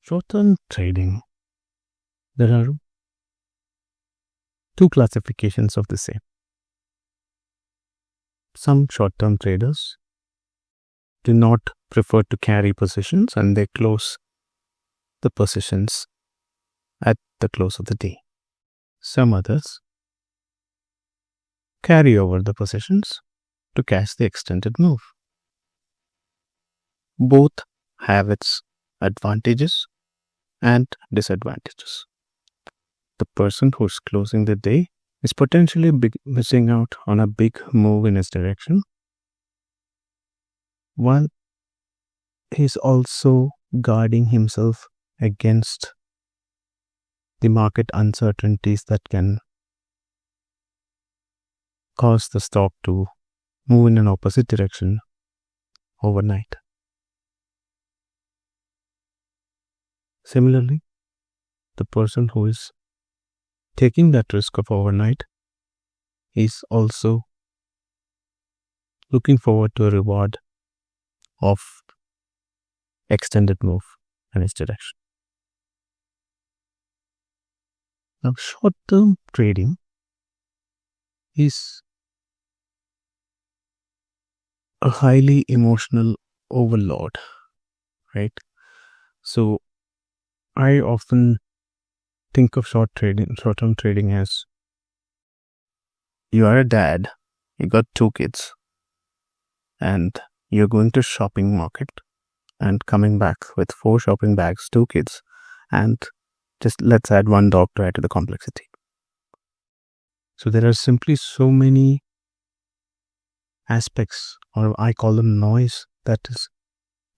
Short-term trading. There are two classifications of the same. Some short-term traders do not prefer to carry positions and they close the positions at the close of the day. Some others carry over the positions to catch the extended move. Both have its advantages and disadvantages. The person who's closing the day is potentially missing out on a big move in his direction, while he's also guarding himself against the market uncertainties that can cause the stock to move in an opposite direction overnight. Similarly, the person who is taking that risk of overnight is also looking forward to a reward of extended move in its direction. Now, short-term trading is a highly emotional overload, right? So I often think of short-term trading as you are a dad, you got 2 kids, and you're going to shopping market and coming back with 4 shopping bags, 2 kids, and just let's add 1 dog to add to the complexity. So there are simply so many aspects, or I call them noise, that is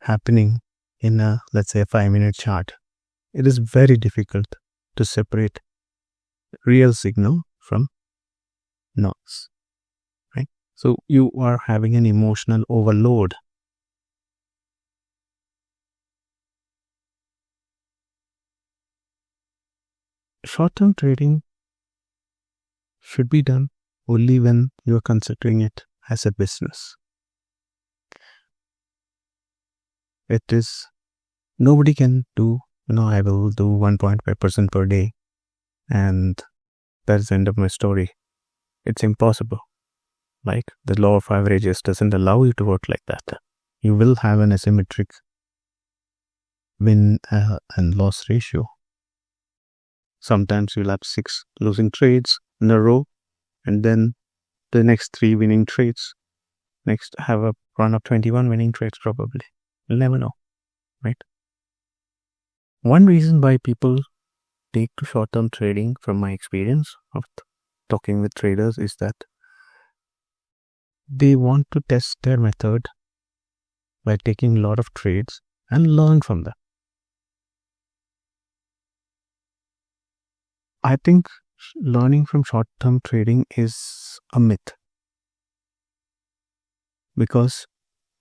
happening in a, let's say, a 5-minute chart. It is very difficult to separate real signal from noise, right? So you are having an emotional overload. Short-term trading should be done only when you are considering it as a business. It is, nobody can do, I will do 1.5% per day and that's the end of my story. It's impossible. Like, the law of averages doesn't allow you to work like that. You will have an asymmetric win and loss ratio. Sometimes you'll have 6 losing trades in a row, and then the next 3 winning trades. Next, have a run of 21 winning trades probably. You'll never know, right? One reason why people take to short-term trading, from my experience of talking with traders, is that they want to test their method by taking a lot of trades and learn from them. I think learning from short-term trading is a myth. Because,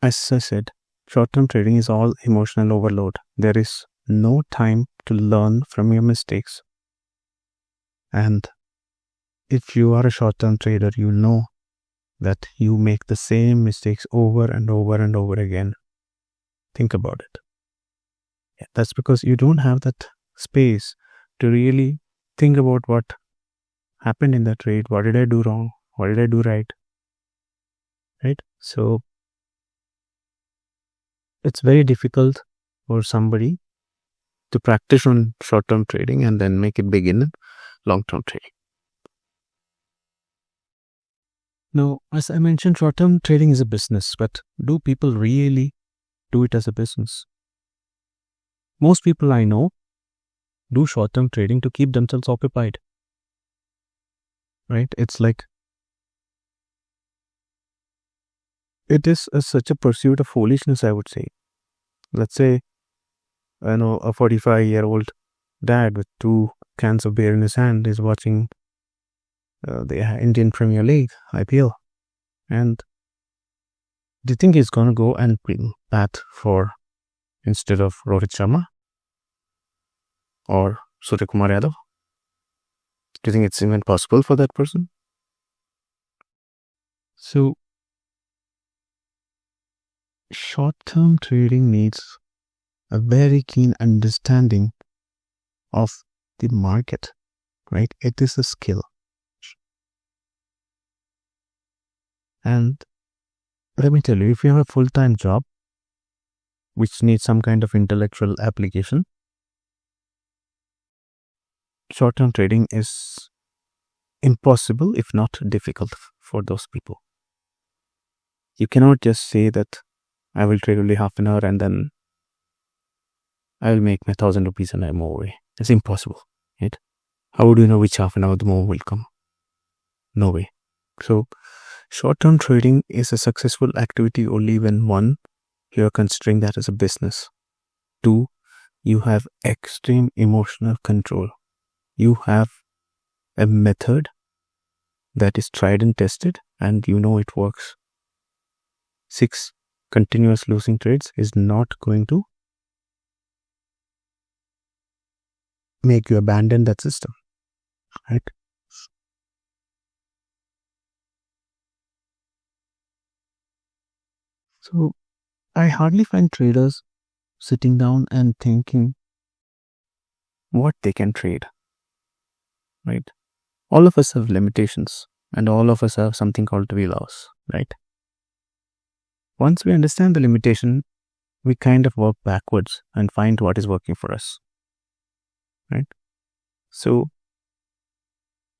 as I said, short-term trading is all emotional overload. There is no time to learn from your mistakes. And if you are a short-term trader, you know that you make the same mistakes over and over and over again. Think about it. That's because you don't have that space to really think about what happened in the trade. What did I do wrong? What did I do right? Right? So it's very difficult for somebody to practice on short-term trading and then make it big in long-term trading. Now, as I mentioned, short-term trading is a business, but do people really do it as a business? Most people I know do short-term trading to keep themselves occupied, right? It's like, it is such a pursuit of foolishness, I would say. Let's say, a 45-year-old dad with 2 cans of beer in his hand is watching the Indian Premier League, IPL, and do you think he's going to go and bat for, instead of Rohit Sharma or Suryakumar Yadav? Do you think it's even possible for that person? So, short-term trading needs a very keen understanding of the market, right? It is a skill. And let me tell you, if you have a full-time job which needs some kind of intellectual application, short-term trading is impossible, if not difficult, for those people. You cannot just say that I will trade only half an hour and then I will make my 1,000 rupees and I move away. It's impossible, right? How would you know which half an hour the move will come? No way. So short-term trading is a successful activity only when, one, you are considering that as a business. Two, you have extreme emotional control. You have a method that is tried and tested and you know it works. 6, continuous losing trades is not going to make you abandon that system, right? So I hardly find traders sitting down and thinking what they can trade, right? All of us have limitations and all of us have something called wheelhouse, right? Once we understand the limitation, we kind of work backwards and find what is working for us, right? So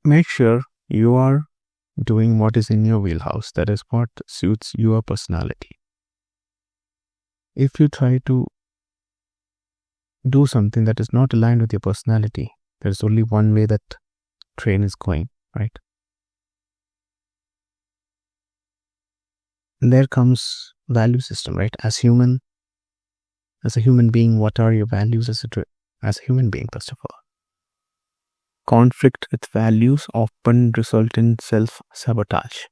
make sure you are doing what is in your wheelhouse. That is what suits your personality. If you try to do something that is not aligned with your personality, there's only one way that train is going, right? And there comes value system, right? As a human being, what are your values as a human being, first of all? Conflict with values often result in self-sabotage.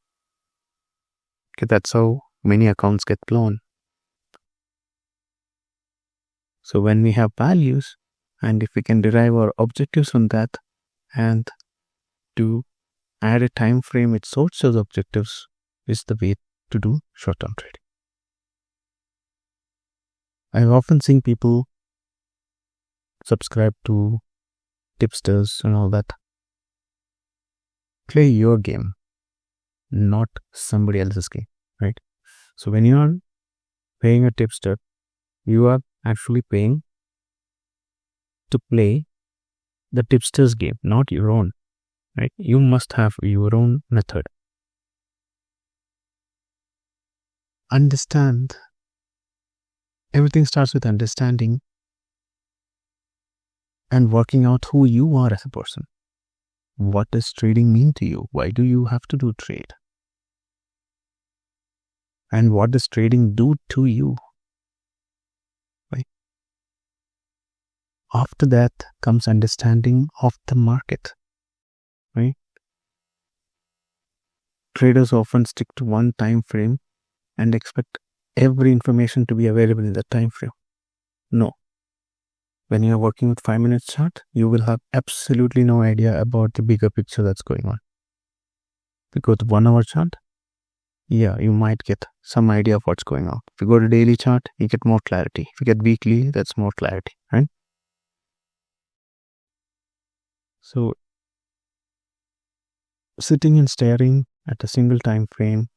Okay, that's how many accounts get blown. So when we have values, and if we can derive our objectives from that, and to add a time frame which suits those objectives, is the way to do short-term trading. I've often seen people subscribe to tipsters and all that. Play your game, not somebody else's game, right? So when you are paying a tipster, you are actually paying to play the tipster's game, not your own, right? You must have your own method. Understand. Everything starts with understanding and working out who you are as a person. What does trading mean to you? Why do you have to do trade? And what does trading do to you? Right? After that comes understanding of the market, right? Traders often stick to one time frame and expect every information to be available in that time frame. No. When you are working with 5 minutes chart, you will have absolutely no idea about the bigger picture that's going on. If you go to 1 hour chart, yeah, you might get some idea of what's going on. If you go to daily chart, you get more clarity. If you get weekly, that's more clarity, right? So sitting and staring at a single time frame,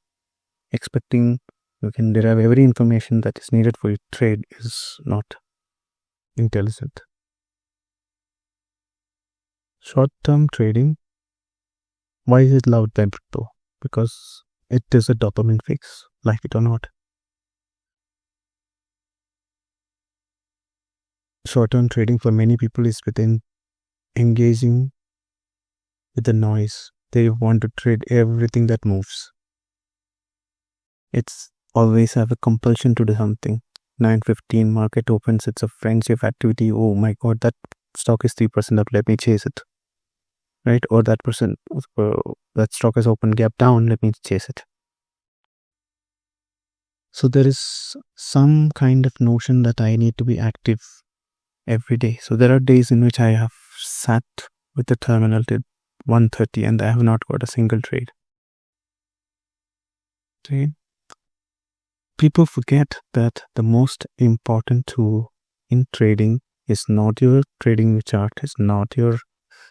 expecting you can derive every information that is needed for your trade is not intelligent. Short-term trading, why is it loved by people? Because it is a dopamine fix, like it or not. Short-term trading for many people is within engaging with the noise. They want to trade everything that moves. It's always have a compulsion to do something. 9:15 market opens, it's a frenzy of activity. Oh my god, that stock is 3% up, let me chase it, right? Or that stock has opened gap down, let me chase it. So there is some kind of notion that I need to be active every day. So there are days in which I have sat with the terminal till 1:30 and I have not got a single trade. Okay. People forget that the most important tool in trading is not your trading chart, is not your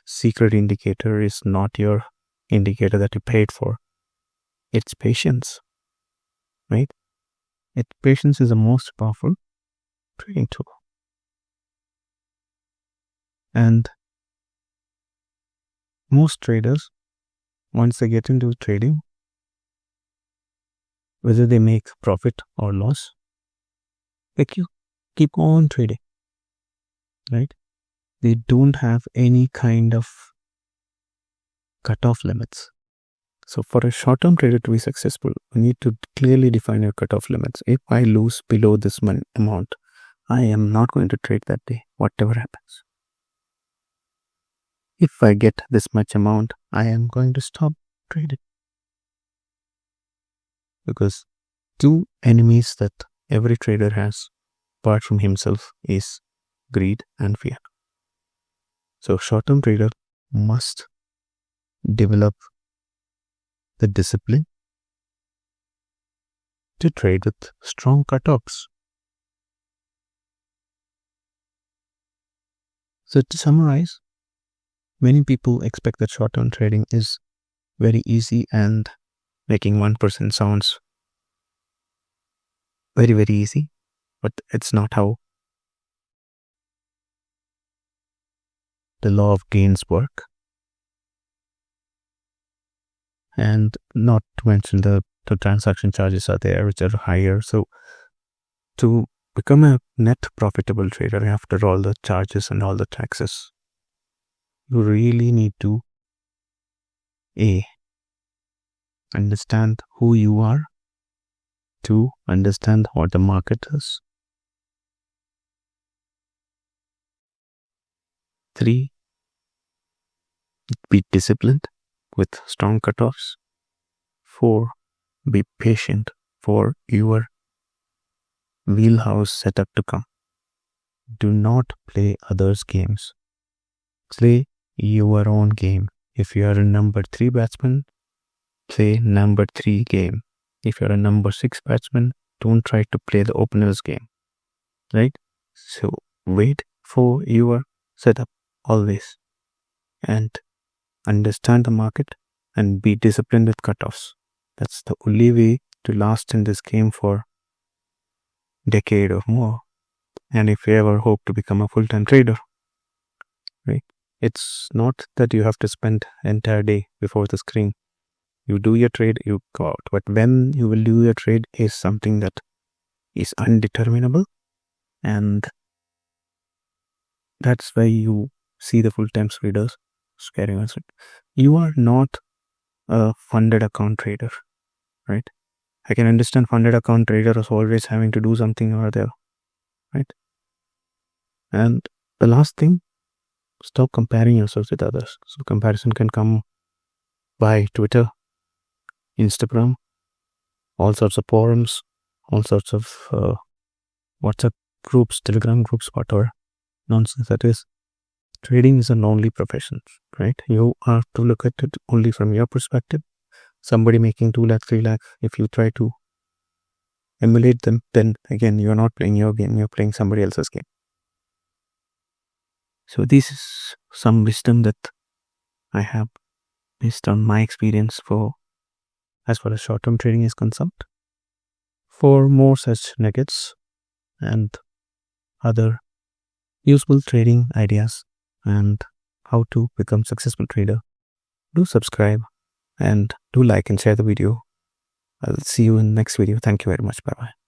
secret indicator, is not your indicator that you paid for. It's patience, right? Patience is the most powerful trading tool. And most traders, once they get into trading, whether they make profit or loss, they keep on trading, right? They don't have any kind of cutoff limits. So for a short-term trader to be successful, you need to clearly define your cutoff limits. If I lose below this amount, I am not going to trade that day, whatever happens. If I get this much amount, I am going to stop trading. Because two enemies that every trader has, apart from himself, is greed and fear. So short-term trader must develop the discipline to trade with strong cutoffs. So to summarize, many people expect that short-term trading is very easy and making 1% sounds very, very easy, but it's not how the law of gains work. And not to mention the transaction charges are there, which are higher. So to become a net profitable trader after all the charges and all the taxes, you really need to understand who you are, to understand what the market is, 3, be disciplined with strong cutoffs, 4, be patient for your wheelhouse setup to come. Do not play others' games. Play your own game. If you are a number 3 batsman, play number 3 game. If you are a number 6 batsman, don't try to play the opener's game. Right? So wait for your setup always. And understand the market and be disciplined with cutoffs. That's the only way to last in this game for a decade or more. And if you ever hope to become a full-time trader, right? It's not that you have to spend an entire day before the screen. You do your trade, you go out. But when you will do your trade is something that is undeterminable. And that's why you see the full-time traders scaring us. You are not a funded account trader, right? I can understand funded account trader is always having to do something or other, right? And the last thing, stop comparing yourselves with others. So comparison can come by Twitter, Instagram, all sorts of forums, all sorts of WhatsApp groups, Telegram groups, whatever nonsense that is. Trading is a lonely profession, right? You have to look at it only from your perspective. Somebody making 2 lakh, 3 lakh, if you try to emulate them, then again, you're not playing your game, you're playing somebody else's game. So this is some wisdom that I have based on my experience as far as short-term trading is concerned. For more such nuggets and other useful trading ideas and how to become successful trader, do subscribe and do like and share the video. I'll see you in the next video. Thank you very much. Bye-bye.